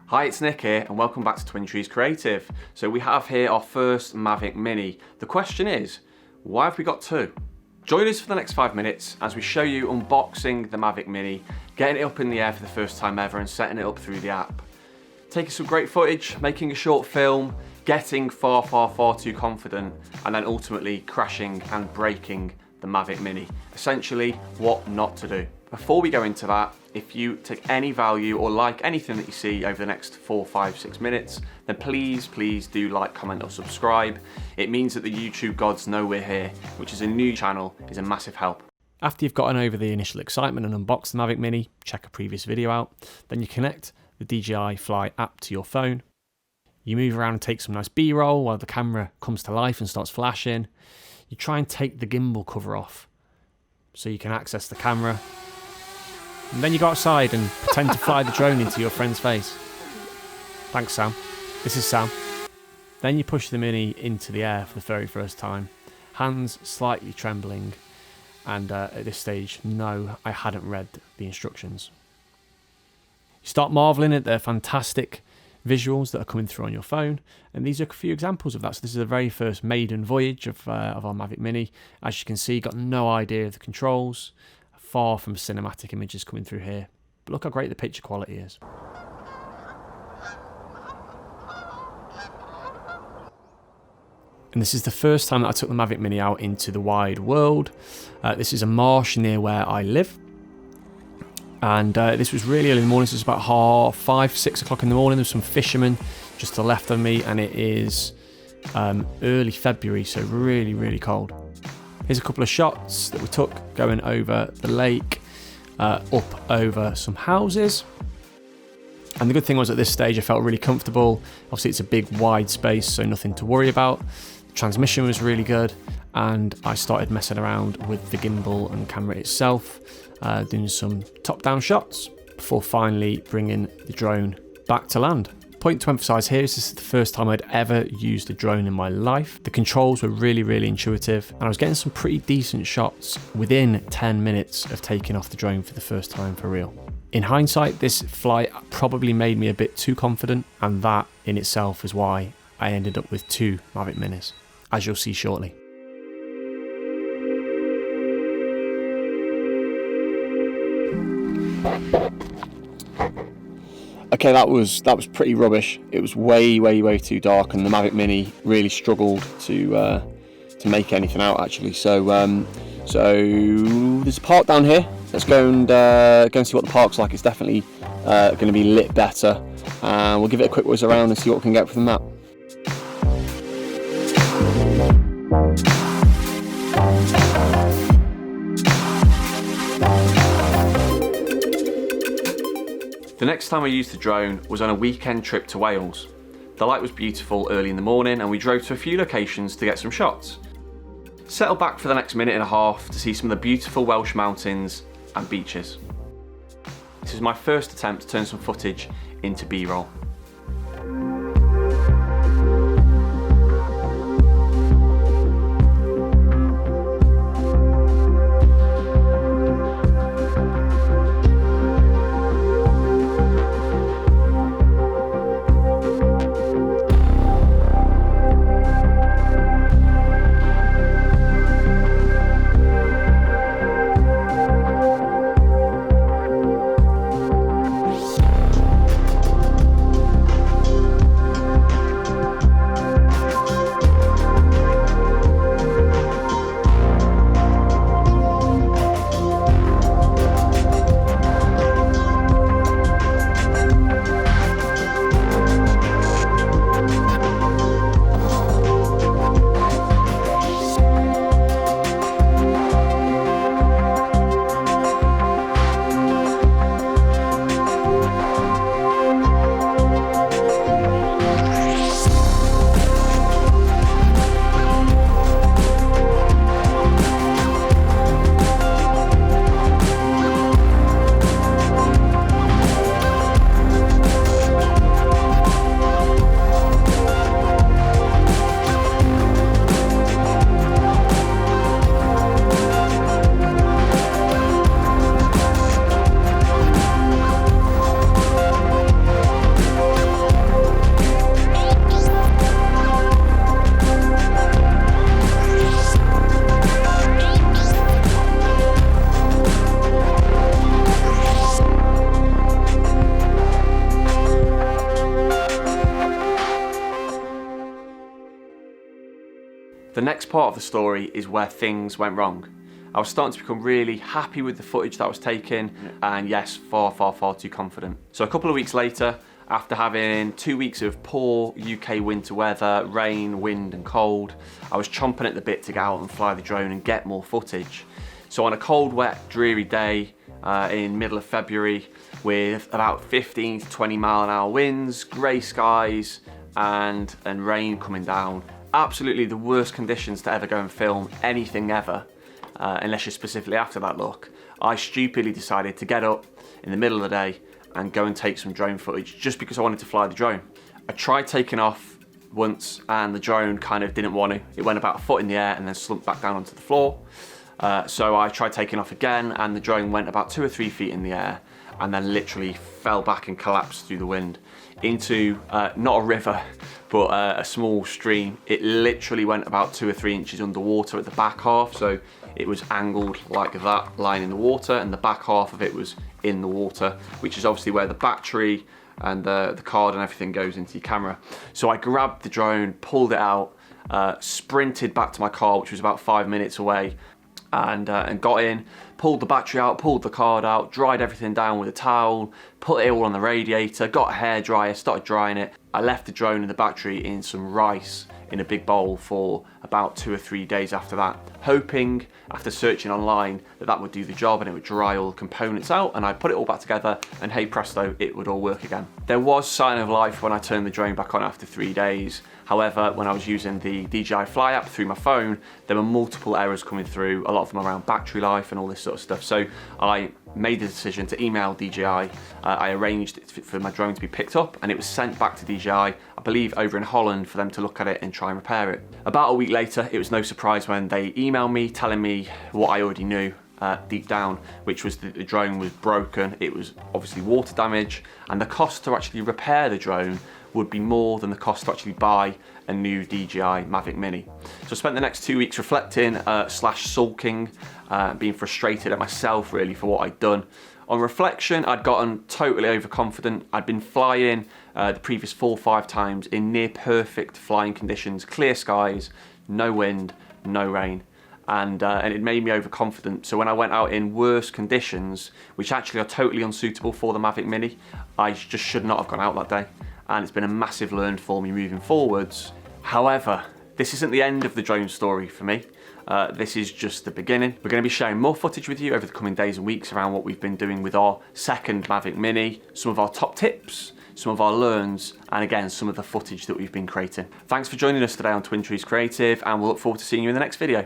Hi, it's Nick here and welcome back to Twin Trees Creative. So we have here our first Mavic Mini. The question is, why have we got two? Join us for the next 5 minutes as we show you unboxing the Mavic Mini, getting it up in the air for the first time ever and setting it up through the app. Taking some great footage, making a short film, getting far too confident, and then ultimately crashing and breaking the Mavic Mini. Essentially, what not to do. Before we go into that, if you take any value or like anything that you see over the next 4, 5, 6 minutes, then please do like, comment or subscribe. It means that the YouTube gods know we're here, which is a new channel, is a massive help. After you've gotten over the initial excitement and unboxed the Mavic Mini, check a previous video out, then you connect the DJI Fly app to your phone. You move around and take some nice B-roll while the camera comes to life and starts flashing. You try and take the gimbal cover off so you can access the camera. And then you go outside and pretend to fly the drone into your friend's face. Thanks, Sam. This is Sam. Then you push the Mini into the air for the very first time. Hands slightly trembling. And at this stage, no, I hadn't read the instructions. You start marveling at the fantastic visuals that are coming through on your phone, and these are a few examples of that. So this is the very first maiden voyage of our Mavic Mini. As you can see, got no idea of the controls, far from cinematic images coming through here, but look how great the picture quality is. And this is the first time that I took the Mavic Mini out into the wide world. This is a marsh near where I live. And this was really early in the morning, so it's about 5, 6 o'clock in the morning. There's some fishermen just to the left of me, and it is early February, so really cold. Here's a couple of shots that we took going over the lake, up over some houses. And the good thing was at this stage I felt really comfortable. Obviously it's a big wide space, so nothing to worry about. The transmission was really good, and I started messing around with the gimbal and camera itself, doing some top-down shots before finally bringing the drone back to land. Point to emphasize here is this is the first time I'd ever used a drone in my life. The controls were really intuitive, and I was getting some pretty decent shots within 10 minutes of taking off the drone for the first time for real. In hindsight, this flight probably made me a bit too confident, and that in itself is why I ended up with 2 Mavic Minis, as you'll see shortly. Okay, that was pretty rubbish. It was way too dark, and the Mavic Mini really struggled to make anything out actually. So there's a park down here. Let's go and see what the park's like. It's definitely going to be lit better. We'll give it a quick whiz around and see what we can get from that. The next time I used the drone was on a weekend trip to Wales. The light was beautiful early in the morning and we drove to a few locations to get some shots. Settled back for the next minute and a half to see some of the beautiful Welsh mountains and beaches. This is my first attempt to turn some footage into B-roll. The next part of the story is where things went wrong. I was starting to become really happy with the footage that I was taking, and yes, far too confident. So a couple of weeks later, after having 2 weeks of poor UK winter weather, rain, wind and cold, I was chomping at the bit to get out and fly the drone and get more footage. So on a cold, wet, dreary day in middle of February with about 15 to 20 mile an hour winds, grey skies and rain coming down, absolutely the worst conditions to ever go and film anything ever, unless you're specifically after that look, I stupidly decided to get up in the middle of the day and go and take some drone footage just because I wanted to fly the drone. I tried taking off once and the drone kind of didn't want to. It went about a foot in the air and then slumped back down onto the floor. So I tried taking off again and the drone went about 2 or 3 feet in the air and then literally fell back and collapsed through the wind into not a river but a small stream. It literally went about 2 or 3 inches underwater at the back half, so it was angled like that, lying in the water, and the back half of it was in the water, which is obviously where the battery and the card and everything goes into your camera. So I grabbed the drone, pulled it out, sprinted back to my car, which was about 5 minutes away, and got in, pulled the battery out, pulled the card out, dried everything down with a towel, put it all on the radiator, got a hairdryer, started drying it. I left the drone and the battery in some rice in a big bowl for about 2 or 3 days after that, hoping after searching online that would do the job and it would dry all the components out and I'd put it all back together and hey presto, it would all work again. There was sign of life when I turned the drone back on after 3 days. However, when I was using the DJI Fly app through my phone, there were multiple errors coming through, a lot of them around battery life and all this sort of stuff. So I made the decision to email DJI. I arranged for my drone to be picked up and it was sent back to DJI, I believe over in Holland, for them to look at it and try and repair it. About a week later, it was no surprise when they emailed me telling me what I already knew deep down, which was that the drone was broken, it was obviously water damage, and the cost to actually repair the drone would be more than the cost to actually buy a new DJI Mavic Mini. So I spent the next 2 weeks reflecting slash sulking, being frustrated at myself really for what I'd done. On reflection, I'd gotten totally overconfident. I'd been flying the previous 4 or 5 times in near perfect flying conditions, clear skies, no wind, no rain. And it made me overconfident. So when I went out in worse conditions, which actually are totally unsuitable for the Mavic Mini, I just should not have gone out that day. And it's been a massive learn for me moving forwards. However, this isn't the end of the drone story for me. This is just the beginning. We're going to be sharing more footage with you over the coming days and weeks around what we've been doing with our second Mavic Mini, some of our top tips, some of our learns, and again, some of the footage that we've been creating. Thanks for joining us today on Twin Trees Creative, and we'll look forward to seeing you in the next video.